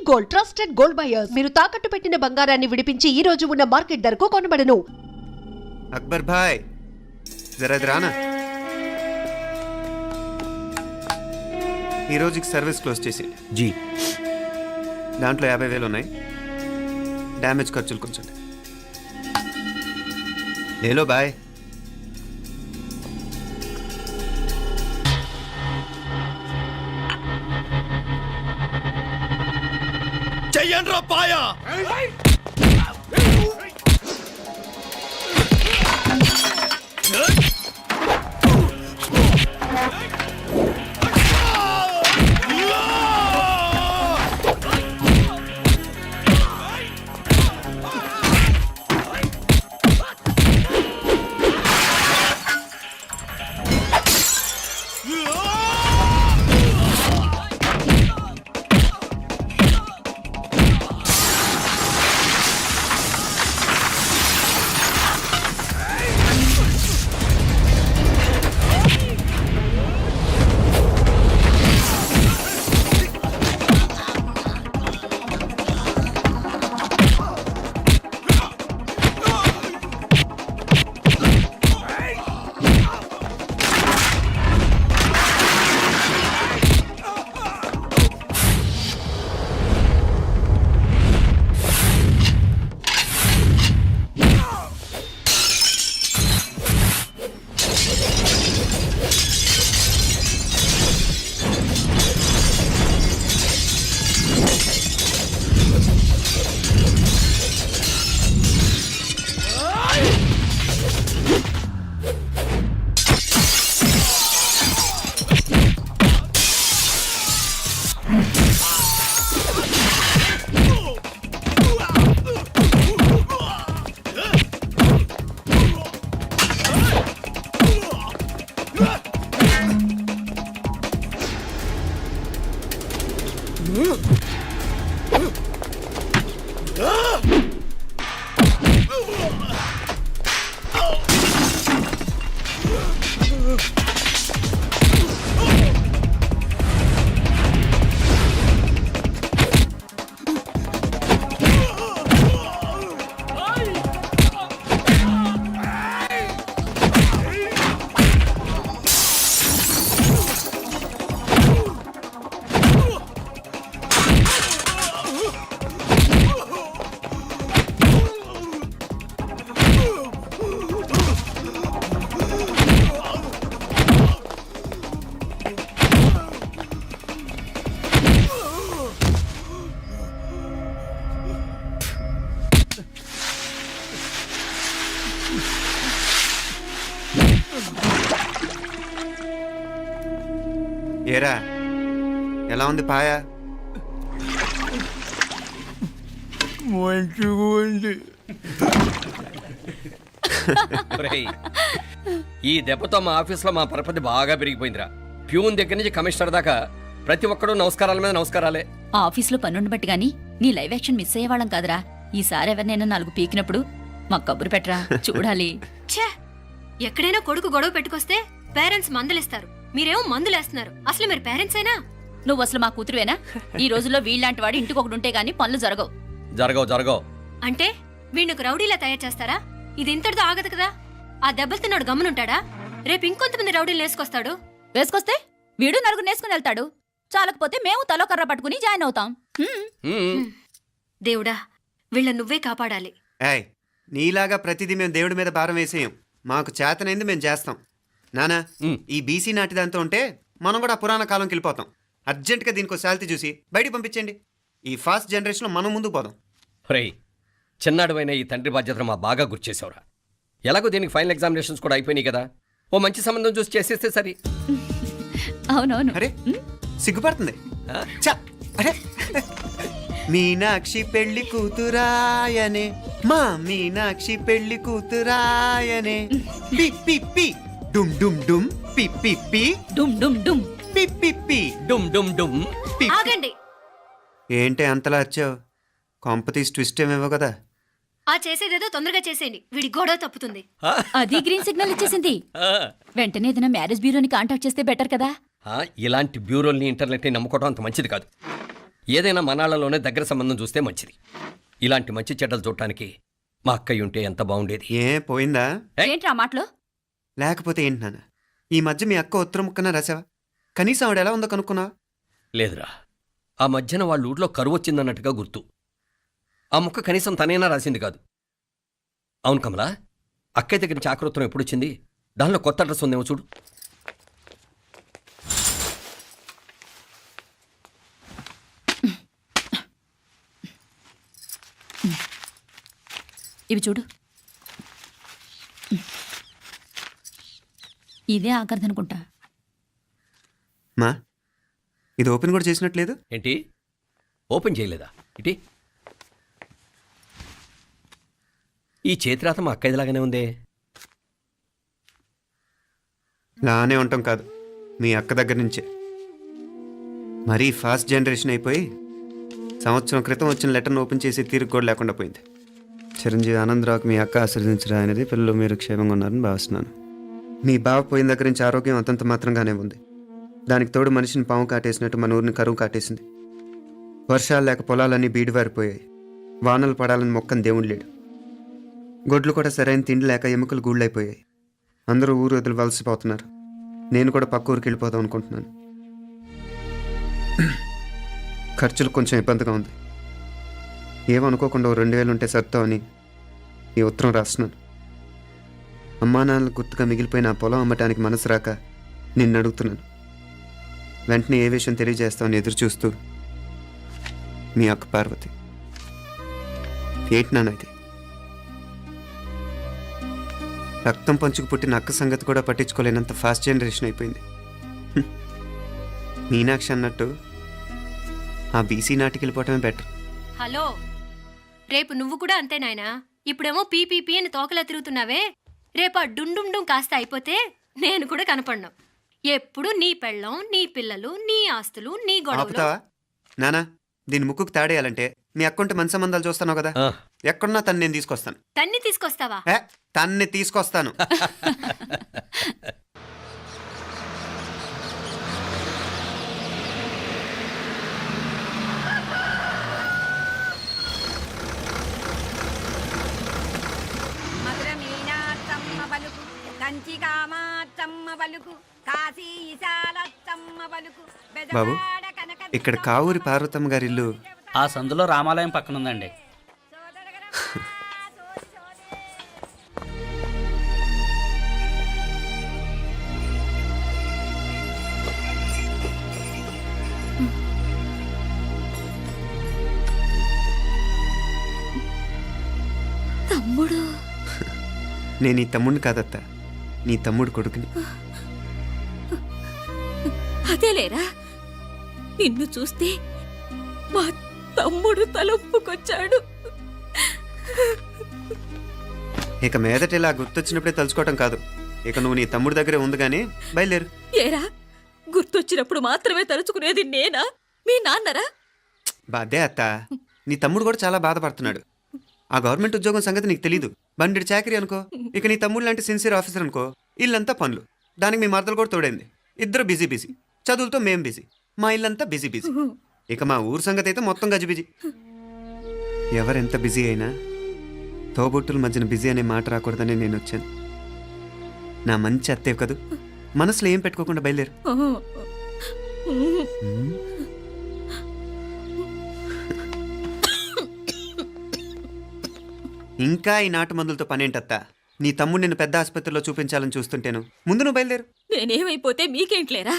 Gold, trusted gold buyers. మీరు తాకట్టు పెట్టిన బంగారాన్ని విడిపించి ఈ రోజు ఉన్న మార్కెట్ ధరకు కొనబడను. అక్బర్ భాయ్ జరా రానా, ఈ రోజుకి సర్వీస్ క్లోజ్ చేసి జీ దాంట్లో 50,000 ఉన్నాయి. డ్యామేజ్ ఖర్చులు కొంచెం లేలో బాయ్. చెయ్యండ్రా పాయా. ఏరా ఎలా ఉంది పాయా? మంచిగా ఉంది. ఈ దెబ్బతో మా ఆఫీస్లో మా పరపతి బాగా పెరిగిపోయిందిరా. ప్యూన్ దగ్గర నుంచి కమిషనర్ దాకా ప్రతి ఒక్కడు నమస్కారాల మీద నమస్కారాలే. ఆ ఆఫీస్లో పనుండి బట్టి గాని నీ లైవ్ యాక్షన్ మిస్ అయ్యేవాళ్ళం కాదురా. ఈసారి ఎవరినైనా 4 పీకినప్పుడు మాకు కబురు పెట్టరా, చూడాలి. ఛే, ఎక్కడైనా కొడుకు గొడవ పెట్టుకొస్తే పేరెంట్స్ మందులేస్తారు, మీరేమో మందులేస్తున్నారు. అసలు మీరు పేరెంట్స్ అయినా? నువ్వు అసలు మా కూతురువేనా? ఈ రోజుల్లో వీళ్ళలాంటి వాడు ఇంటికి ఒకటి ఉంటే గానీ పనులు జరగవు. జరగవు అంటే వీణ్ణకు రౌడీలా తయారు చేస్తారా? ఇది ఇంతటితో ఆగదు కదా. ఆ దెబ్బలు తిన్నాడు గమ్మునుంటాడా? రేపు ఇంకొంతమంది రౌడీలు వేసుకొస్తాడు. వేసుకొస్తే వీడు 4 నేసుకుని వెళ్తాడు. చాలకపోతే మేము తలో కర్ర పట్టుకుని జాయిన్ అవుతాం. దేవుడా, వీళ్ళ నువ్వే కాపాడాలి. ఏయ్, నీలాగా ప్రతిదీ మేము దేవుడి మీద భారం వేసేయం. మాకు చేతనైంది మేము చేస్తాం. నానా, ఈ బీసీ నాటి దాంతో ఉంటే మనం కూడా పురాణ కాలంకి వెళ్ళిపోతాం. అర్జెంటుగా దీనికి శాలిటీ చూసి బయటికి పంపించండి. ఈ ఫాస్ట్ జనరేషన్లో మనం ముందుకు పోదాం. చిన్నాడువైన ఈ తండ్రి బాధ్యతను మా బాగా గుర్చేసావురా. ఎలాగో దీనికి ఫైనల్ ఎగ్జామినేషన్స్ కూడా అయిపోయినాయి కదా, ఓ మంచి సంబంధం చూసి చేసేస్తే సరి. అవునవును. అరే సిగ్గుపడుతుంది. అరే మీనాక్షి పెళ్లి కూతురాయనే, మా మీనాక్షి పెళ్లి కూతురాయనే. పి పి పి డుమ్ డుమ్ డుమ్ పి పి పి డుమ్ డుమ్ డుమ్ పి పి పి డుమ్ డుమ్ డుమ్. ఆగండి. ఏంటి అంతలా వచ్చావు? కాంపతీస్ ట్విస్ట్ ఏమేవో కదా. ఆ చేసేదేదో తొందరగా చేసేయండి, వీడి గొడవ తప్పుతుంది. అది గ్రీన్ సిగ్నల్ ఇచ్చేసింది. వెంటనే ఏదైనా మ్యారేజ్ బ్యూరోని కాంటాక్ట్ చేస్తే బెటర్ కదా. ఇలాంటి బ్యూరోల్ని ఇంటర్నెట్ని నమ్ముకోవడం అంత మంచిది కాదు. ఏదైనా మనాళ్ళలోనే దగ్గర సంబంధం చూస్తే మంచిది. ఇలాంటి మంచి చెడ్డలు చూడటానికి మా అక్కయ్య ఉంటే ఎంత బాగుండేది. ఏ పోయిందా? ఏంట్రా మాటలు? లేకపోతే ఏంటి నాన్న, ఈ మధ్య మీ అక్క ఉత్తరం ముక్కన రాసావా? కనీసం ఆవిడ ఎలా ఉందో కనుక్కున్నావా? లేదురా, ఆ మధ్యన వాళ్ళ ఊర్లో కరువు వచ్చిందన్నట్టుగా గుర్తు. ఆ ముక్క కనీసం తనైనా రాసింది కాదు. అవును కమలా, అక్కయ్య దగ్గర నుంచి ఆకృతం ఎప్పుడొచ్చింది? దానిలో కొత్త అడ్రస్ ఉందేమో చూడు. ఇవి చూడు. ఇదే ఆఖరిదనుకుంటా. మా ఇది ఓపెన్ కూడా చేసినట్లేదు. ఏంటి ఓపెన్ చేయలేదా? ఇటీ ఈ చేతిరాత మా అక్కయ్యలాగానే ఉందే. లానే ఉంటాం కాదు, మీ అక్క దగ్గర నుంచే. మరీ ఫాస్ట్ జనరేషన్ అయిపోయి సంవత్సరం క్రితం వచ్చిన లెటర్ను ఓపెన్ చేసి తీరుకు కూడా లేకుండా పోయింది. చిరంజీవి ఆనందరావుకి మీ అక్క ఆశీర్వదించరా అనేది పిల్లలు మీరు క్షేమంగా ఉన్నారని భావిస్తున్నాను. మీ బావ పోయిన దగ్గర నుంచి ఆరోగ్యం అంతంత మాత్రంగానే ఉంది. దానికి తోడు మనిషిని పాము కాటేసినట్టు మన ఊరిని కరువు కాటేసింది. వర్షాలు లేక పొలాలన్నీ బీడివారిపోయాయి. వానలు పడాలని మొక్కని దేవుడు లేడు. గొడ్లు కూడా సరైన తిండి లేక ఎముకలు గూళ్ళైపోయాయి. అందరూ ఊరు వదిలివలసిపోతున్నారు. నేను కూడా పక్క ఊరికి వెళ్ళిపోదాం అనుకుంటున్నాను. ఖర్చులు కొంచెం ఇబ్బందిగా ఉంది. ఏమనుకోకుండా 2000 ఉంటే సర్దామని ఈ ఉత్తరం రాస్తున్నాను. అమ్మా నాన్నలు గుర్తుగా మిగిలిపోయిన ఆ పొలం అమ్మటానికి మనసు రాక నిన్ను అడుగుతున్నాను. వెంటనే ఏ విషయం తెలియజేస్తామని ఎదురు చూస్తూ మీ అక్క పార్వతి. ఏంటి నాన్న ఇది? రక్తం పంచుకు పుట్టిన అక్క సంగతి కూడా పట్టించుకోలేనంత ఫాస్ట్ జనరేషన్ అయిపోయింది. మీనాక్షి అన్నట్టు ఆ బీసీ నాటికి వెళ్ళిపోవటమే బెటర్. హలో, రేపు నువ్వు కూడా అంతే నాయనా. ఇప్పుడేమో పీపీపీ అని తోకలా తిరుగుతున్నావే, రేపు ఆ డుండుండుం కాస్త అయిపోతే నేను కూడా కనపడ్ను. ఎప్పుడు నీ పెళ్ళం, నీ పిల్లలు, నీ ఆస్తులు, నీ గొడవలు. ఆపుతావా నానా? దీని ముక్కుకు తాడేయాలంటే మీ అక్కంటే మంచి సంబంధాలు చూస్తాను కదా. ఆ, ఎక్కడున్నా తను నేను తీసుకొస్తాను. తన్ని తీసుకొస్తావా? తన్ని తీసుకొస్తాను. మధుర మీనాత్తమ్మ పలుకు, కంచి కామాత్తమ్మ పలుకు, కాశీ ఈశాలత్తమ్మ పలుకు, బాబు, బెజవాడ కనక ఇక్కడ కావూరి పార్వతమ్మ గారి ఇల్లు. ఆ సందులో రామాలయం పక్కనుందండి. తమ్ముడు? నేను ఈ తమ్ముడిని కాదత్తా, నీ తమ్ముడు కొడుకుని. అదేలేరా, నిన్ను చూస్తే మా తమ్ముడు తలొప్పుకొచ్చాడు. ఇక మీదట ఇలా గుర్తొచ్చినప్పుడే తలుచుకోవటం కాదు. ఇక నువ్వు నీ తమ్ముడి దగ్గరే ఉంది కానీ బయలుదేరు. ఏరా, గుర్తొచ్చినప్పుడు మాత్రమే తలుచుకునేది నేనా, మీ నాన్నరా? బాధే అత్త, నీ తమ్ముడు కూడా చాలా బాధపడుతున్నాడు. ఆ గవర్నమెంట్ ఉద్యోగం సంగతి నీకు తెలీదు. బండి చాకరీ అనుకో. ఇక నీ తమ్ముడు లాంటి సిన్సియర్ ఆఫీసర్ అనుకో. ఇల్లంతా పనులు. దానికి మీ మరదలు కూడా తోడైంది. ఇద్దరు బిజీ బిజీ. చదువులతో మేం బిజీ. మా ఇల్లంతా బిజీ బిజీ. ఇక మా ఊరు సంగతి అయితే మొత్తం గజిబిజీ. ఎవరెంత బిజీ అయినా తోబుట్టుల మధ్యన బిజీ అనే మాట రాకూడదని నేను వచ్చాను. నా మంచి అత్తేవి కదూ. మనసులో ఏం పెట్టుకోకుండా బయలుదేరు. ఇంకా ఈ నాటు మందులతో పనేంటత్తా? నీ తమ్ముడు నిన్ను పెద్ద ఆసుపత్రిలో చూపించాలని చూస్తుంటేను. ముందు నువ్వు బయలుదేరు. నేనేమైపోతే మీకేంట్లేరా?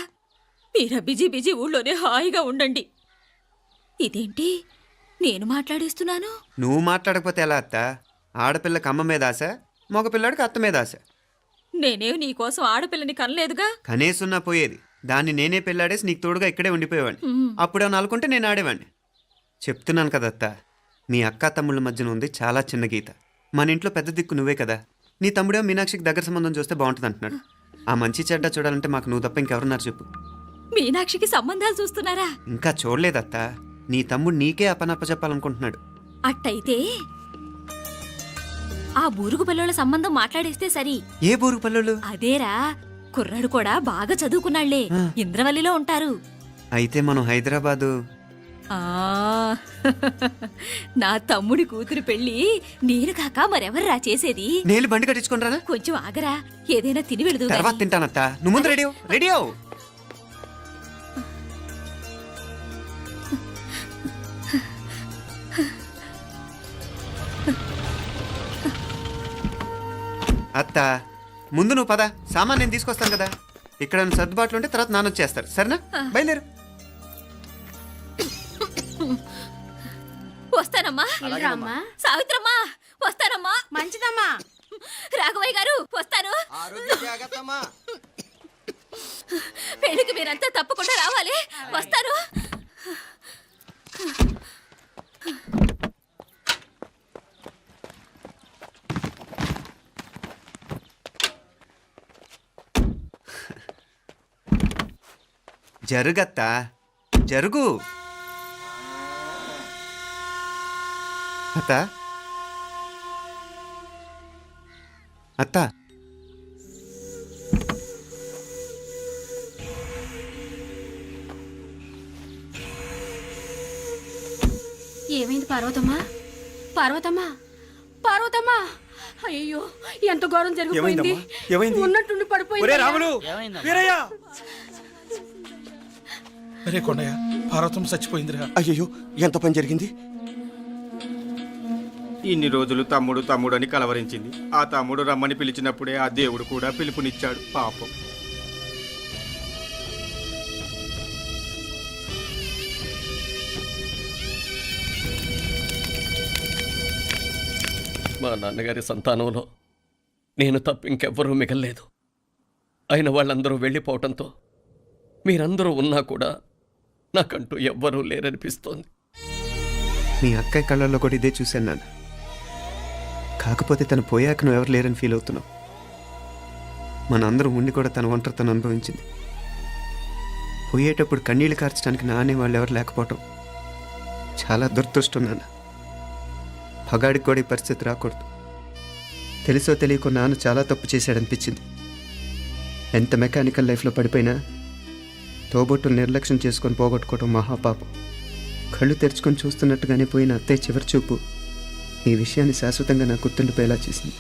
మీరా బిజీ బిజీ ఊళ్ళోనే హాయిగా ఉండండి. ఇదేంటి నేను మాట్లాడేస్తున్నాను? నువ్వు మాట్లాడకపోతే ఎలా అత్తా? ఆడపిల్లకి అమ్మ మీద ఆశ, మగపిల్లాడికి అత్త మీద ఆశ. నేనేం నీకోసం ఆడపిల్లని కనలేదుగా. కనేసున్నా పోయేది. దాన్ని నేనే పెళ్ళాడేసి నీకు తోడుగా ఇక్కడే ఉండిపోయేవాడిని. అప్పుడే అనుకుంటే నేను ఆడేవాడిని. చెప్తున్నాను కదత్తా, మీ అక్క తమ్ముళ్ళ మధ్యన ఉంది చాలా చిన్న గీత. మన ఇంట్లో పెద్ద దిక్కు నువ్వే కదా. నీ తమ్ముడే మీనాక్షికి దగ్గర సంబంధం చూస్తే బాగుంటుంది అంటున్నాడు. ఆ మంచి చెడ్డ చూడాలంటే మాకు నువ్వు తప్ప ఇంకెవరున్నారు చెప్పు. మీనాక్షికి సంబంధాలు చూస్తున్నారా? ఇంకా చూడలేదత్తా. నీ తమ్ముడు నీకే అపనప్ప చెప్పాలనుకుంటున్నాడు. అట్టయితే ఆ బూరుగు పిల్లల సంబంధం మాట్లాడేస్తే సరి. ఏ బూరుగు పల్లెలు? అదేరా, కుర్రాడు కూడా బాగా చదువుకున్నాళ్లే, ఇంద్రవల్లిలో ఉంటారు. అయితే మనం హైదరాబాదు ఆ నా తమ్ముడి కూతురు పెళ్లి నేను కాక మరెవర్రా చేసేది? నేను బండి కట్టించుకుని రానా? కొంచెం ఆగరా, ఏదైనా తిని వెళదు తర్వాత తింటానత్త. నువ్వు ముందు రెడీ అవ్వు. రెడీ అవ్వు. అత్త ముందు నువ్వు పద, సామాన్ నేను తీసుకొస్తాను కదా. ఇక్కడ సర్దుబాట్లు ఉంటే తర్వాత నాన్న వచ్చేస్తారు. సరేనా? బయలుదేరు. వస్తానమ్మా. సావిత్రమ్మా వస్తానమ్మా. మంచిదమ్మా. రాఘవయ్య గారు వస్తాను. పెళ్లికి మీరంతా తప్పకుండా రావాలి. వస్తాను. జరుగత్తా, జరుగు. అత్త, అత్త, ఏమైంది పార్వతమ్మా? పార్వతమ్మా, పార్వతమ్మా! అయ్యో, ఎంత ఘోరం జరిగిపోయింది. ఏమైంది? ఉన్నట్టుండి పడిపోయింది. రాములు, ఏమైందమ్మా? వీరయ్య. అరే కొండయ్య, పార్వతం చచ్చిపోయిందిరా. అయ్యో, ఎంత పని జరిగింది? ఇన్ని రోజులు తమ్ముడు తమ్ముడు అని కలవరించింది. ఆ తమ్ముడు రమ్మని పిలిచినప్పుడే ఆ దేవుడు కూడా పిలుపునిచ్చాడు. పాపం. మా నాన్నగారి సంతానంలో నేను తప్ప ఇంకెవ్వరూ మిగల్లేదు. అయిన వాళ్ళందరూ వెళ్ళిపోవటంతో మీరందరూ ఉన్నా కూడా నాకంటూ ఎవ్వరూ లేరనిపిస్తోంది. మీ అక్కయ్య కళ్ళల్లో కూడా ఇదే చూశాను నాన్న. కాకపోతే తను పోయాక నువ్వు ఎవరు లేరని ఫీల్ అవుతున్నావు. మన అందరం ఉండి కూడా తన ఒంటరితను అనుభవించింది. పోయేటప్పుడు కన్నీళ్లు కార్చడానికి నానే వాళ్ళు ఎవరు లేకపోవటం చాలా దురదృష్టం నాన్న. పగాడికి కూడా ఈ పరిస్థితి రాకూడదు. తెలుసో తెలియకో నాన్న చాలా తప్పు చేశాడనిపించింది. ఎంత మెకానికల్ లైఫ్లో పడిపోయినా తోబొట్టులు నిర్లక్ష్యం చేసుకొని పోగొట్టుకోవడం మహాపాపం. కళ్ళు తెరుచుకొని చూస్తున్నట్టుగానే పోయిన అత్తయ్య చివరి చూపు ఈ విషయాన్ని శాశ్వతంగా నాకు గుర్తుండిపోయేలా చేసింది.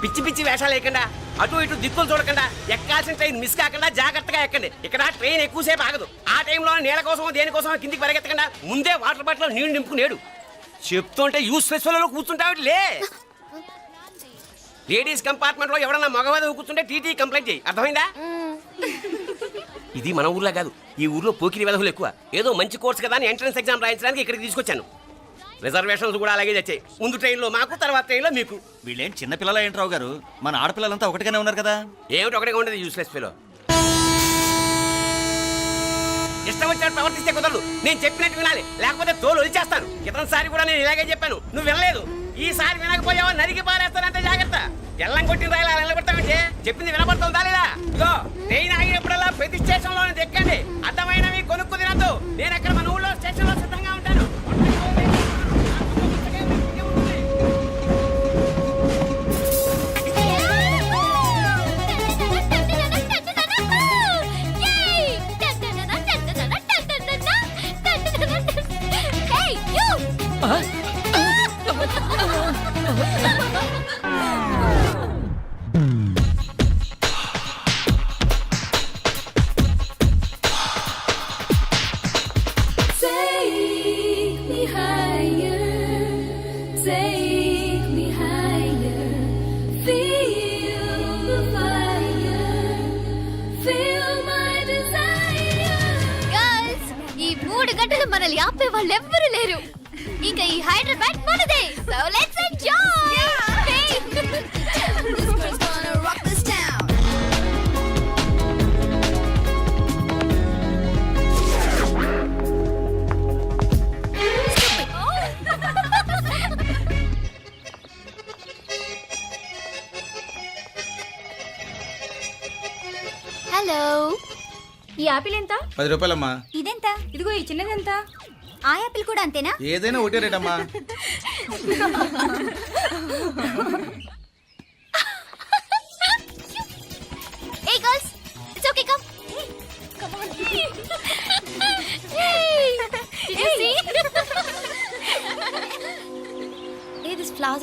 పిచ్చి పిచ్చి వేషాలు వేయకుండా, అటు ఇటు దిక్కులు చూడకుండా, ఎక్కాల్సిన ట్రైన్ మిస్ కాకుండా జాగ్రత్తగా ఎక్కండి. ఇక్కడ ట్రైన్ ఎక్కువసేపు ఆగదు. ఆ టైంలో నీళ్ళ కోసం దేనికోసం కిందికి పరిగెత్తకుండా ముందే వాటర్ బాటిల్ నీళ్లు నింపుకునేడు. చెప్తుంటే యూస్లెస్ లో కూర్చుంటావు. లే, లేడీస్ కంపార్ట్మెంట్ లో ఎవడన్నా మగవాది కూర్చుంటే టీటీ కంప్లైంట్ చేయి. అర్థమైందా? ఇది మన ఊర్లో కాదు. ఈ ఊర్లో పోకిరి వెధవులు ఎక్కువ. ఏదో మంచి కోర్స్ కదా అని ఎంట్రన్స్ ఎగ్జామ్ రాయించడానికి ఇక్కడికి తీసుకొచ్చాను. రిజర్వేషన్స్ కూడా అలాగే వచ్చాయి. ముందు ట్రైన్లో మాకు, తర్వాత ట్రైన్లో మీకు. వీళ్ళేం చిన్నపిల్లల ఏంట్రావు గారు? మన ఆడపిల్లలంతా ఒకటిగానే ఉన్నారు కదా. ఏమిటి ఒకటిగా ఉండదు యూస్లెస్ ఫెలో. ఇష్టం వచ్చినట్టు ప్రవర్తిస్తే కుదరదు. నేను చెప్పినట్టు వినాలి, లేకపోతే తోలు వదిలేస్తాను. ఇతనిసారి కూడా నేను ఇలాగే చెప్పాను, నువ్వు వినలేదు. ఈసారి వినకపోయావా నరికి పారేస్తానంటే జాగ్రత్త. ఎల్లం కొట్టిన రాయిలా నిలబడతామంటే చెప్పింది వినపడుతుందా లేదా? ఇదో ట్రైన్ ఆగినప్పుడల్లా ప్రతి స్టేషన్ లో ఎక్కండి. అర్థమైనవి కొనుక్కు తినద్దు. నేను అక్కడ మన ఊళ్ళో స్టేషన్ లో సిద్ధంగా ఉంటాను. మనల్ని ఆపే వాళ్ళు ఎవ్వరూ లేరు. ఇక ఈ హైదరాబాద్ మనదే. So let's enjoy. This girl's gonna rock this town. Hello, ఈ యాపిల్ ఎంత? 10 రూపాయలమ్మా. ఇదెంత? ఇదిగో ఈ చిన్నది ఎంత? ఆ యాపిల్ కూడా అంతేనా? ఏదైనా ఒకటే రేటమ్మా.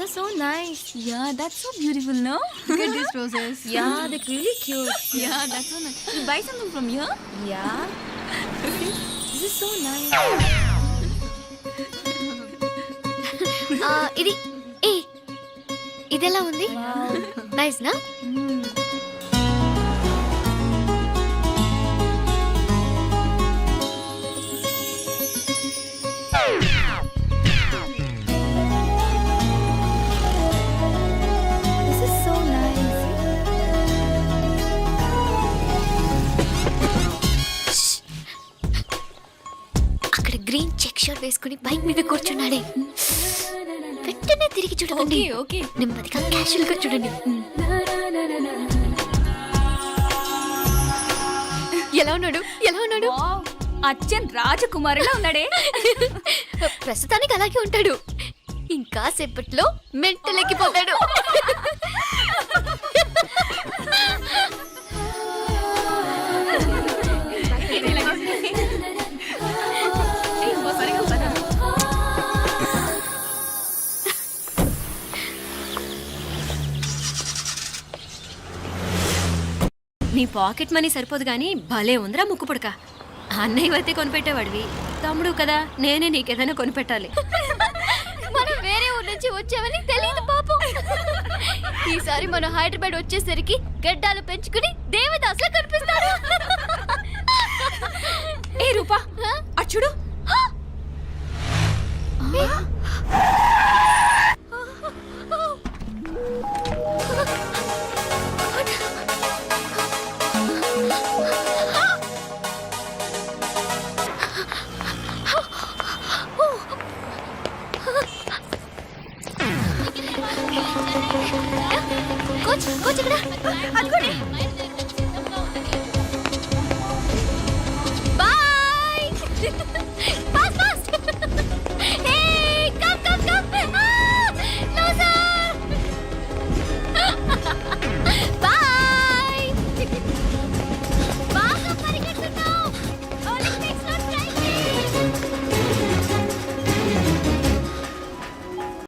Those are so nice. Yeah, that's so beautiful, no? Look at these roses. Yeah, they're really cute. Yeah, that's so nice. You buy something from here? Yeah. This is so nice. ఇది ఏ ఇదెలా ఉంది? Nice నా? This is so nice. అక్కడ green check shirt వేసుకుని bike మీద కూర్చున్నాడే, వెంటనే తిరిగి చూడండి. ఓకే నెమ్మదిగా క్యాషువల్ గా చూడండి. ఎలా ఉన్నాడు? ఎలా ఉన్నాడు? అచ్చన్ రాజకుమారిలా ఉన్నాడే. ప్రస్తుతానికి అలాగే ఉంటాడు, ఇంకా సేపట్లో మెంటలెక్కిపోతాడు. నీ పాకెట్ మనీ సరిపోదు కానీ భలే ఉందిరా ముక్కు పుడక. అన్నయ్య అయితే కొనిపెట్టేవాడివి, తమ్ముడు కదా నేనే నీకేదైనా కొనిపెట్టాలి. మనం వేరే ఊరు నుంచి వచ్చామని తెలియదు పాపం. ఈసారి మనం హైదరాబాద్ వచ్చేసరికి గడ్డాలు పెంచుకుని దేవదాసులా కనిపిస్తారు. ఏ రూపా అచ్చుడు. కోచ్ కోచ్ ఇక్కడ.